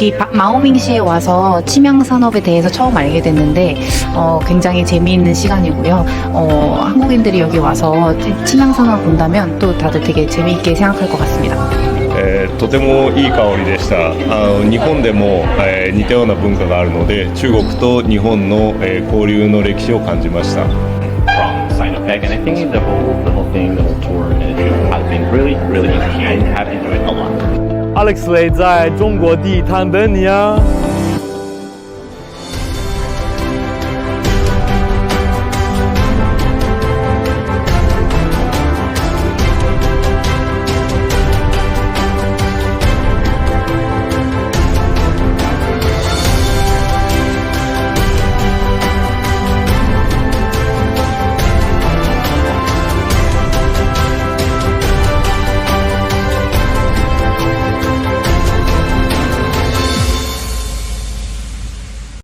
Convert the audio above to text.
여기 마오밍시에 와서 침향 산업에 대해서 처음 알게 됐는데 굉장히 재미있는 시간이고요. 한국인들이 여기 와서 침향 산업 본다면 또 다들 되게 재미있게 생각할 것 같습니다. とてもいい香りでした。日本でも、似たような文化があるので、中国と日本の、交流の歴史を感じました。from Sinopec, and I think the whole thing, the whole tour has been really, really interesting. I have enjoyed it a lot. Alex Lay 在中国地坛等你啊。